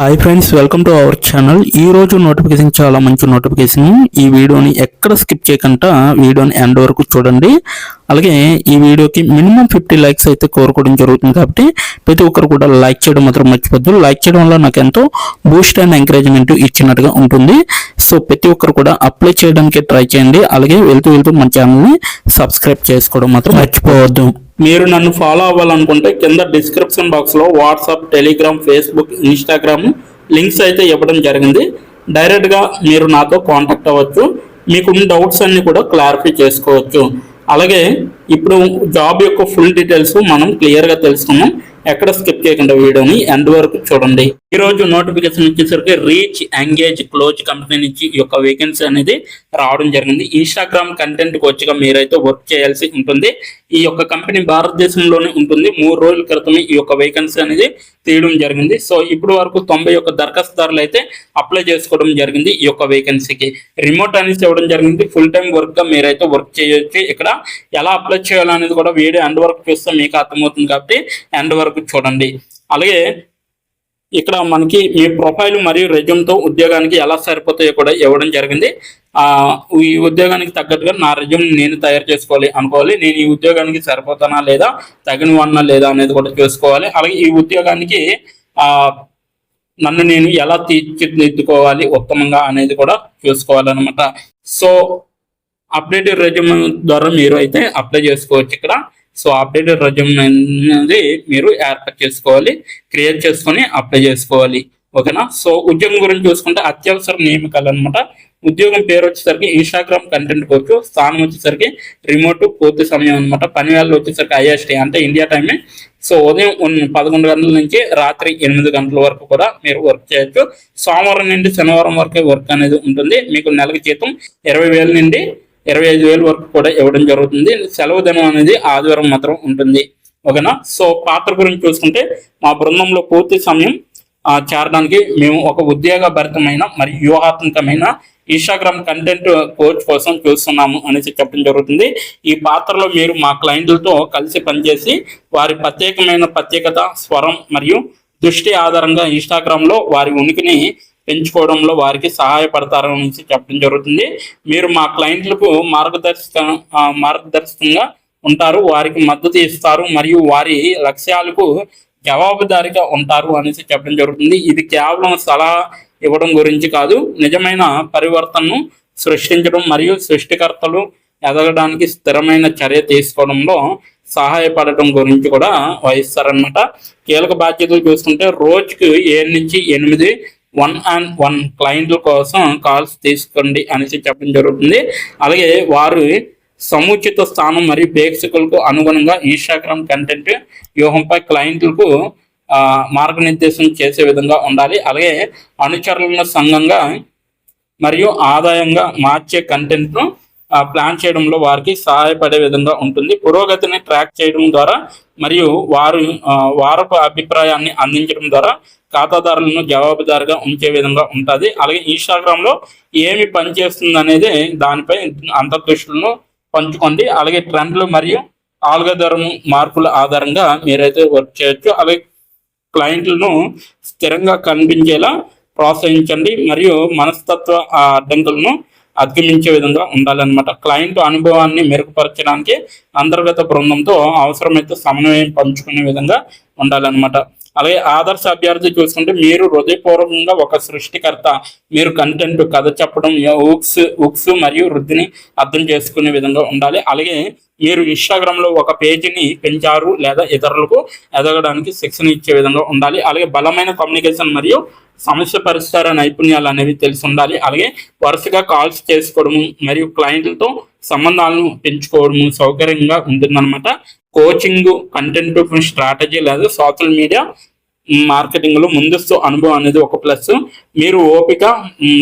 Hi friends, welcome to our channel. ఈ రోజు notification చాలా మంచి నోటిఫికేషన్. ఈ వీడియోని ఎక్కడ స్కిప్ చేయకుండా వీడియోని ఎండ్ వరకు చూడండి. అలాగే ఈ వీడియోకి మినిమం 50 లైక్స్ అయితే కోరుకోవడం జరుగుతుంది. కాబట్టి ప్రతి ఒక్కరు కూడా లైక్ చేయడం మాత్రం మర్చిపోద్దు. లైక్ చేయడం వల్ల నాకు ఎంతో బూస్ట్ అండ్ ఎంకరేజ్మెంట్ ఇచ్చినట్టుగా ఉంటుంది. సో ప్రతి ఒక్కరు కూడా అప్లై చేయడానికి ట్రై చేయండి. అలాగే వెళ్తూ మన ఛానల్ని సబ్స్క్రైబ్ చేసుకోవడం మాత్రం మర్చిపోవద్దు. మీరు నన్ను ఫాలో అవ్వాలనుకుంటే కింద డిస్క్రిప్షన్ బాక్స్లో WhatsApp, Telegram, Facebook, Instagram links అయితే ఇవ్వడం జరిగింది. డైరెక్ట్గా మీరు నాతో కాంటాక్ట్ అవ్వచ్చు. మీకున్న డౌట్స్ అన్ని కూడా క్లారిఫై చేసుకోవచ్చు. అలాగే ఇప్పుడు జాబ్ యొక్క ఫుల్ డీటెయిల్స్ మనం క్లియర్గా తెలుసుకున్నాం. ఎక్కడ స్కిప్ చేయకుండా వీడియోని ఎండ్ వరకు చూడండి. ఈ రోజు నోటిఫికేషన్ వచ్చేసరికి రీచ్, ఎంగేజ్, క్లోజ్ కంపెనీ నుంచి ఈ యొక్క వేకెన్సీ అనేది రావడం జరిగింది. ఇన్స్టాగ్రామ్ కంటెంట్ కోచ్గా మీరైతే వర్క్ చేయాల్సి ఉంటుంది. ఈ యొక్క కంపెనీ భారతదేశంలోనే ఉంటుంది. 3 రోజుల క్రితమే ఈ యొక్క వేకెన్సీ అనేది తీయడం జరిగింది. సో ఇప్పుడు వరకు 90 దరఖాస్తుదారులు అయితే అప్లై చేసుకోవడం జరిగింది. ఈ యొక్క వేకెన్సీకి రిమోట్ అనేది ఇవ్వడం జరిగింది. ఫుల్ టైం వర్క్ గా మీరైతే వర్క్ చేయొచ్చు. ఇక్కడ ఎలా అప్లై చేయాలనేది కూడా వీడియో ఎండ్ వరకు చూస్తే మీకు అర్థమవుతుంది. కాబట్టి ఎండ్ వరకు చూడండి. అలాగే ఇక్కడ మనకి మీ ప్రొఫైల్ మరియు రెజ్యూమ్తో ఉద్యోగానికి ఎలా సరిపోతాయో కూడా ఇవ్వడం జరిగింది. ఈ ఉద్యోగానికి తగ్గట్టుగా నా రెజ్యూమ్ నేను తయారు చేసుకోవాలి అనుకోవాలి. నేను ఈ ఉద్యోగానికి సరిపోతానా లేదా, తగినవన్నా లేదా అనేది కూడా చూసుకోవాలి. అలాగే ఈ ఉద్యోగానికి నన్ను నేను ఎలా తీర్చిదిద్దుకోవాలి ఉత్తమంగా అనేది కూడా చూసుకోవాలన్నమాట. సో అప్డేటెడ్ రెజ్యూమ్ ద్వారా మీరు అయితే అప్లై చేసుకోవచ్చు ఇక్కడ. సో అప్డేటెడ్ రెజ్యూమ్ అనేది మీరు ఏర్పాటు చేసుకోవాలి, క్రియేట్ చేసుకొని అప్లై చేసుకోవాలి. ఓకేనా. సో ఉద్యోగం గురించి చూసుకుంటే అత్యవసర నియామకాలు అనమాట. ఉద్యోగం పేరు వచ్చేసరికి ఇన్స్టాగ్రామ్ కంటెంట్ కోచ్, స్థానం వచ్చేసరికి రిమోట్, పూర్తి సమయం అనమాట. పని వేళలు వచ్చేసరికి ఐఎస్టీ అంటే ఇండియా టైమే. సో ఉదయం 11 గంటల నుంచి రాత్రి 8 గంటల వరకు కూడా మీరు వర్క్ చేయొచ్చు. సోమవారం నుండి శనివారం వరకే వర్క్ అనేది ఉంటుంది. మీకు నెలకి జీతం 20,000 నుండి 25,000 వరకు కూడా ఇవ్వడం జరుగుతుంది. సెలవు దినం అనేది ఆదివారం మాత్రం ఉంటుంది. ఓకేనా. సో పాత్ర గురించి చూసుకుంటే మా బృందంలో పూర్తి సమయం చేరడానికి మేము ఒక ఉద్యోగభరితమైన మరియు వ్యూహాత్మకమైన ఇన్స్టాగ్రామ్ కంటెంట్ కోచ్ కోసం చూస్తున్నాము అనేసి చెప్పడం జరుగుతుంది. ఈ పాత్రలో మీరు మా క్లయింట్లతో కలిసి పనిచేసి వారి ప్రత్యేకత, స్వరం మరియు దృష్టి ఆధారంగా ఇన్స్టాగ్రామ్లో వారి ఉనికిని పెంచుకోవడంలో వారికి సహాయపడతారని చెప్పడం జరుగుతుంది. మీరు మా క్లయింట్లకు మార్గదర్శకంగా ఉంటారు, వారికి మద్దతు ఇస్తారు మరియు వారి లక్ష్యాలకు జవాబుదారీగా ఉంటారు అనేసి చెప్పడం జరుగుతుంది. ఇది కేవలం సలహా ఇవ్వడం గురించి కాదు, నిజమైన పరివర్తనను సృష్టించడం మరియు సృష్టికర్తలు ఎదగడానికి స్థిరమైన చర్య తీసుకోవడంలో సహాయపడటం గురించి కూడా వహిస్తారనమాట. కీలక బాధ్యతలు చూసుకుంటే రోజుకి 7 నుంచి 8 1-on-1 క్లయింట్ల కోసం కాల్స్ తీసుకోండి అనేసి చెప్పడం జరుగుతుంది. అలాగే వారు సముచిత స్థానం మరియు ప్రేక్షకులకు అనుగుణంగా ఇన్స్టాగ్రామ్ కంటెంట్ వ్యూహంపై క్లయింట్లకు మార్గనిర్దేశం చేసే విధంగా ఉండాలి. అలాగే అనుచరులను సంఘంగా మరియు ఆదాయంగా మార్చే కంటెంట్ను ప్లాన్ చేయడంలో వారికి సహాయపడే విధంగా ఉంటుంది. పురోగతిని ట్రాక్ చేయడం ద్వారా మరియు వారపు అభిప్రాయాన్ని అందించడం ద్వారా ఖాతాదారులను జవాబుదారుగా ఉంచే విధంగా ఉంటుంది. అలాగే ఇన్స్టాగ్రామ్లో ఏమి పనిచేస్తుంది అనేది దానిపై అంతర్దృష్టులను పంచుకోండి. అలాగే ట్రెండ్లు మరియు ఆల్గోరిథం మార్పుల ఆధారంగా మీరైతే వర్క్ చేయొచ్చు. అలాగే క్లయింట్లను స్థిరంగా కనిపించేలా ప్రోత్సహించండి మరియు మనస్తత్వ అడ్డంకులను అధిగమించే విధంగా ఉండాలన్నమాట. క్లయింట్ అనుభవాన్ని మెరుగుపరచడానికి అంతర్గత బృందంతో అవసరమైతే సమన్వయం పంచుకునే విధంగా ఉండాలన్నమాట. అలాగే ఆదర్శ అభ్యర్థి చూసుకుంటే మీరు హృదయపూర్వకంగా ఒక సృష్టికర్త. మీరు కంటెంట్, కథ చెప్పడం, ఉక్స్ మరియు వృద్ధిని అర్థం చేసుకునే విధంగా ఉండాలి. అలాగే మీరు ఇన్స్టాగ్రామ్లో ఒక పేజీని పెంచారు లేదా ఇతరులకు ఎదగడానికి శిక్షణ ఇచ్చే విధంగా ఉండాలి. అలాగే బలమైన కమ్యూనికేషన్ మరియు సమస్య పరిష్కార నైపుణ్యాలు అనేవి తెలిసి ఉండాలి. అలాగే వరుసగా కాల్స్ చేసుకోవడము మరియు క్లయింట్లతో సంబంధాలను పెంచుకోవడము సౌకర్యంగా ఉంటుందన్నమాట. కోచింగ్, కంటెంట్ స్ట్రాటజీ లేదా సోషల్ మీడియా మార్కెటింగ్లో ముందస్తు అనుభవం అనేది ఒక ప్లస్. మీరు ఓపిక,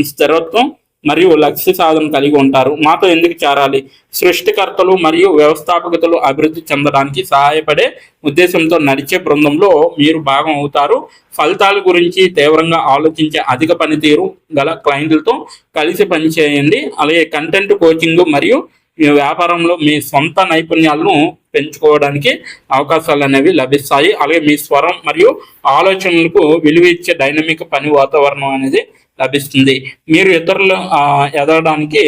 స్థిరత్వం మరియు లక్ష్య సాధన కలిగి ఉంటారు. మాతో ఎందుకు చేరాలి? సృష్టికర్తలు మరియు వ్యవస్థాపకతలు అభివృద్ధి చెందడానికి సహాయపడే ఉద్దేశంతో నడిచే బృందంలో మీరు భాగం అవుతారు. ఫలితాల గురించి తీవ్రంగా ఆలోచించే అధిక పనితీరు గల క్లయింట్లతో కలిసి పనిచేయండి. అలాగే కంటెంట్ కోచింగ్ మరియు మీ వ్యాపారంలో మీ సొంత నైపుణ్యాలను పెంచుకోవడానికి అవకాశాలు అనేవి లభిస్తాయి. అలాగే మీ స్వరం మరియు ఆలోచనలకు విలువ ఇచ్చే డైనమిక్ పని వాతావరణం అనేది లభిస్తుంది. మీరు ఇతరులు ఎదగడానికి,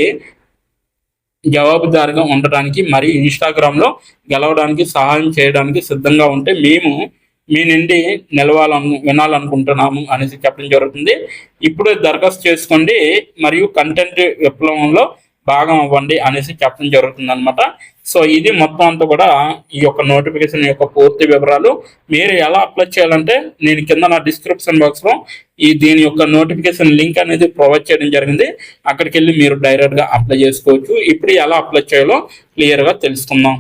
జవాబుదారీగా ఉండడానికి మరియు ఇన్స్టాగ్రామ్లో గెలవడానికి సహాయం చేయడానికి సిద్ధంగా ఉంటే మేము మీ నుండి వినాలనుకుంటున్నాము అనేసి చెప్పడం జరుగుతుంది. ఇప్పుడు దరఖాస్తు చేసుకోండి మరియు కంటెంట్ విప్లవంలో భాగం అవ్వండి అనేసి చెప్పడం జరుగుతుంది అనమాట. సో ఇది మొత్తం అంతా కూడా ఈ యొక్క నోటిఫికేషన్ యొక్క పూర్తి వివరాలు. మీరు ఎలా అప్లై చేయాలంటే నేను కింద నా డిస్క్రిప్షన్ బాక్స్లో దీని యొక్క నోటిఫికేషన్ లింక్ అనేది ప్రొవైడ్ చేయడం జరిగింది. అక్కడికి వెళ్ళి మీరు డైరెక్ట్గా అప్లై చేసుకోవచ్చు. ఇప్పుడు ఎలా అప్లై చేయాలో క్లియర్గా తెలుసుకుందాం.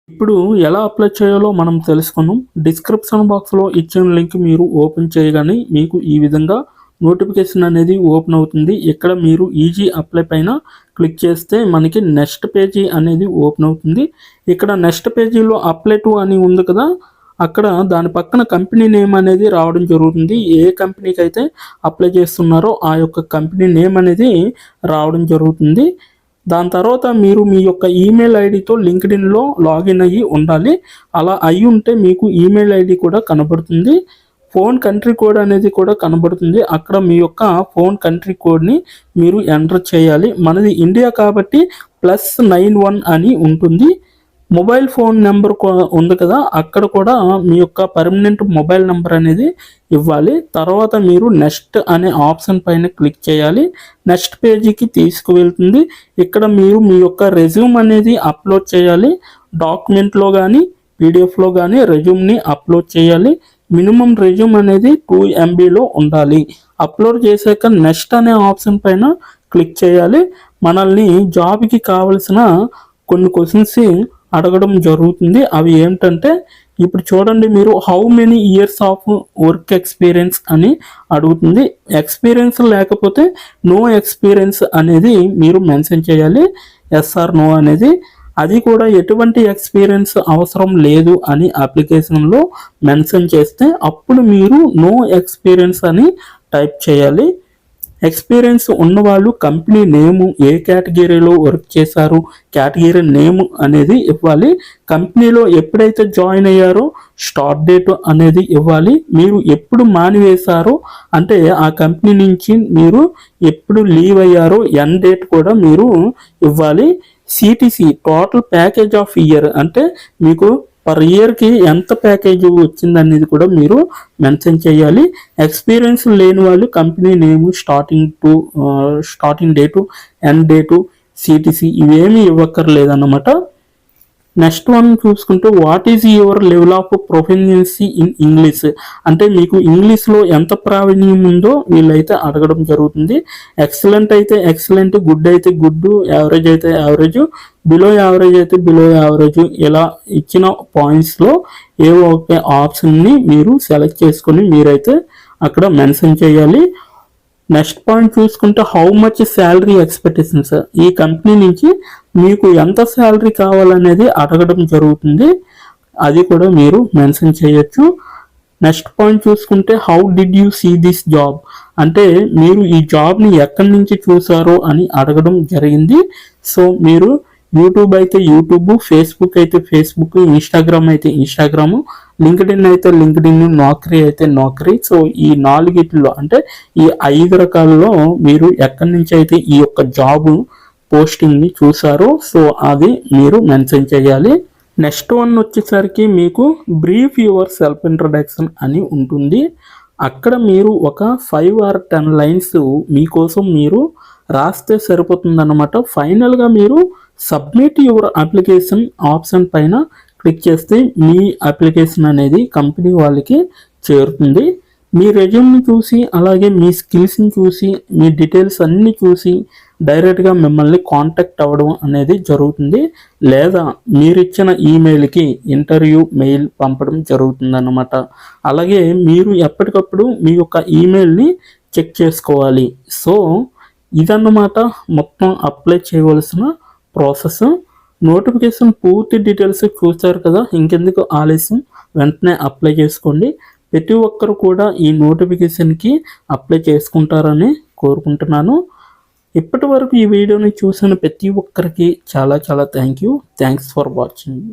ఇప్పుడు ఎలా అప్లై చేయాలో మనం తెలుసుకుందాం. డిస్క్రిప్షన్ బాక్స్లో ఇచ్చిన లింక్ మీరు ఓపెన్ చేయగానే మీకు ఈ విధంగా నోటిఫికేషన్ అనేది ఓపెన్ అవుతుంది. ఇక్కడ మీరు ఈజీ అప్లై పైన క్లిక్ చేస్తే మనకి నెక్స్ట్ పేజీ అనేది ఓపెన్ అవుతుంది. ఇక్కడ నెక్స్ట్ పేజీలో అప్లై టు అని ఉంది కదా, అక్కడ దాని పక్కన కంపెనీ నేమ్ అనేది రావడం జరుగుతుంది. ఏ కంపెనీకి అయితే అప్లై చేస్తున్నారో ఆ యొక్క కంపెనీ నేమ్ అనేది రావడం జరుగుతుంది. దాని తర్వాత మీరు మీ యొక్క ఈమెయిల్ ఐడితో లింక్డ్ఇన్లో లాగిన్ అయ్యి ఉండాలి. అలా అయి ఉంటే మీకు ఈమెయిల్ ఐడి కూడా కనబడుతుంది. ఫోన్ కంట్రీ కోడ్ అనేది కూడా కనబడుతుంది. అక్కడ మీ యొక్క ఫోన్ కంట్రీ కోడ్ని మీరు ఎంటర్ చేయాలి. మనది ఇండియా కాబట్టి +91 అని ఉంటుంది. మొబైల్ ఫోన్ నెంబర్ ఉంది కదా, అక్కడ కూడా మీ యొక్క పర్మనెంట్ మొబైల్ నెంబర్ అనేది ఇవ్వాలి. తర్వాత మీరు నెక్స్ట్ అనే ఆప్షన్ పైన క్లిక్ చేయాలి. నెక్స్ట్ పేజీకి తీసుకువెళ్తుంది. ఇక్కడ మీరు మీ యొక్క రెజ్యూమ్ అనేది అప్లోడ్ చేయాలి. డాక్యుమెంట్లో కానీ పీడిఎఫ్లో కానీ రెజ్యూమ్ని అప్లోడ్ చేయాలి. మినిమం రెజ్యూమ్ అనేది 2 MBలో ఉండాలి. అప్లోడ్ చేశాక నెక్స్ట్ అనే ఆప్షన్ పైన క్లిక్ చేయాలి. మనల్ని జాబ్కి కావలసిన కొన్ని క్వశ్చన్స్ అడగడం జరుగుతుంది. అవి ఏంటంటే ఇప్పుడు చూడండి, మీరు how many years of work experience అని అడుగుతుంది. ఎక్స్పీరియన్స్ లేకపోతే నో ఎక్స్పీరియన్స్ అనేది మీరు మెన్షన్ చేయాలి. ఎస్ ఆర్ నో అనేది. అది కూడా ఎటువంటి ఎక్స్పీరియన్స్ అవసరం లేదు అని అప్లికేషన్లో మెన్షన్ చేస్తే అప్పుడు మీరు నో ఎక్స్పీరియన్స్ అని టైప్ చేయాలి. ఎక్స్పీరియన్స్ ఉన్నవాళ్ళు కంపెనీ నేము, ఏ కేటగిరీలో వర్క్ చేశారు, కేటగిరీ నేమ్ అనేది ఇవ్వాలి. కంపెనీలో ఎప్పుడైతే జాయిన్ అయ్యారో స్టార్ట్ డేట్ అనేది ఇవ్వాలి. మీరు ఎప్పుడు మానివేశారో అంటే ఆ కంపెనీ నుంచి మీరు ఎప్పుడు లీవ్ అయ్యారో ఎండ్ డేట్ కూడా మీరు ఇవ్వాలి. CTC total package of year అంటే మీకు పర్ ఇయర్కి ఎంత ప్యాకేజ్ వచ్చిందనేది కూడా మీరు మెన్షన్ చేయాలి. ఎక్స్పీరియన్స్ లేని వాళ్ళు company name, starting date, end date, CTC ఇవేమీ ఇవ్వక్కర్లేదన్నమాట. నెక్స్ట్ వన్ చూసుకుంటే what is your level of proficiency in English అంటే మీకు ఇంగ్లీష్లో ఎంత ప్రావీణ్యం ఉందో వీళ్ళైతే అడగడం జరుగుతుంది. ఎక్సలెంట్ అయితే ఎక్సలెంట్, గుడ్ అయితే గుడ్, యావరేజ్ అయితే యావరేజ్, బిలో యావరేజ్ అయితే బిలో యావరేజ్, ఇలా ఇచ్చిన పాయింట్స్లో ఏవో ఒక ఆప్షన్ని మీరు సెలెక్ట్ చేసుకొని మీరైతే అక్కడ మెన్షన్ చేయాలి. నెక్స్ట్ పాయింట్ చూసుకుంటే హౌ మచ్ శాలరీ ఎక్స్పెక్టేషన్స్, ఈ కంపెనీ నుంచి మీకు ఎంత శాలరీ కావాలనేది అడగడం జరుగుతుంది. అది కూడా మీరు మెన్షన్ చేయొచ్చు. నెక్స్ట్ పాయింట్ చూసుకుంటే how did you see this job అంటే మీరు ఈ జాబ్ని ఎక్కడి నుంచి చూసారో అని అడగడం జరిగింది. సో మీరు యూట్యూబ్ అయితే యూట్యూబ్, ఫేస్బుక్ అయితే ఫేస్బుక్, ఇన్స్టాగ్రామ్ అయితే ఇన్స్టాగ్రాము, లింక్డ్ఇన్ అయితే లింక్డ్ఇన్, నౌకరీ అయితే నౌకరీ. సో ఈ 4 అంటే ఈ 5 రకాలలో మీరు ఎక్కడి నుంచి అయితే ఈ యొక్క జాబ్ పోస్టింగ్ని చూసారో సో అది మీరు మెన్షన్ చేయాలి. నెక్స్ట్ వన్ వచ్చేసరికి మీకు బ్రీఫ్ యువర్ సెల్ఫ్ ఇంట్రడక్షన్ అని ఉంటుంది. అక్కడ మీరు ఒక 5 or 10 లైన్స్ మీకోసం మీరు రాస్తే సరిపోతుందన్నమాట. ఫైనల్గా మీరు సబ్మిట్ యువర్ అప్లికేషన్ ఆప్షన్ పైన క్లిక్ చేస్తే మీ అప్లికేషన్ అనేది కంపెనీ వాళ్ళకి చేరుతుంది. మీ రెజ్యూమ్ని చూసి అలాగే మీ స్కిల్స్ని చూసి మీ డీటెయిల్స్ అన్నీ చూసి డైరెక్ట్గా మిమ్మల్ని కాంటాక్ట్ అవ్వడం అనేది జరుగుతుంది. లేదా మీరిచ్చిన ఈమెయిల్కి ఇంటర్వ్యూ మెయిల్ పంపడం జరుగుతుందన్నమాట. అలాగే మీరు ఎప్పటికప్పుడు మీ యొక్క ఈమెయిల్ని చెక్ చేసుకోవాలి. సో ఇదన్నమాట మొత్తం అప్లై చేయవలసిన ప్రాసెస్. నోటిఫికేషన్ పూర్తి డీటెయిల్స్ చూస్తారు కదా, ఇంకెందుకు ఆలస్యం, వెంటనే అప్లై చేసుకోండి. ప్రతి ఒక్కరు కూడా ఈ నోటిఫికేషన్కి అప్లై చేసుకుంటారని కోరుకుంటున్నాను. ఇప్పటి వరకు ఈ వీడియోని చూసిన ప్రతి ఒక్కరికి చాలా చాలా థ్యాంక్స్ ఫర్ వాచింగ్.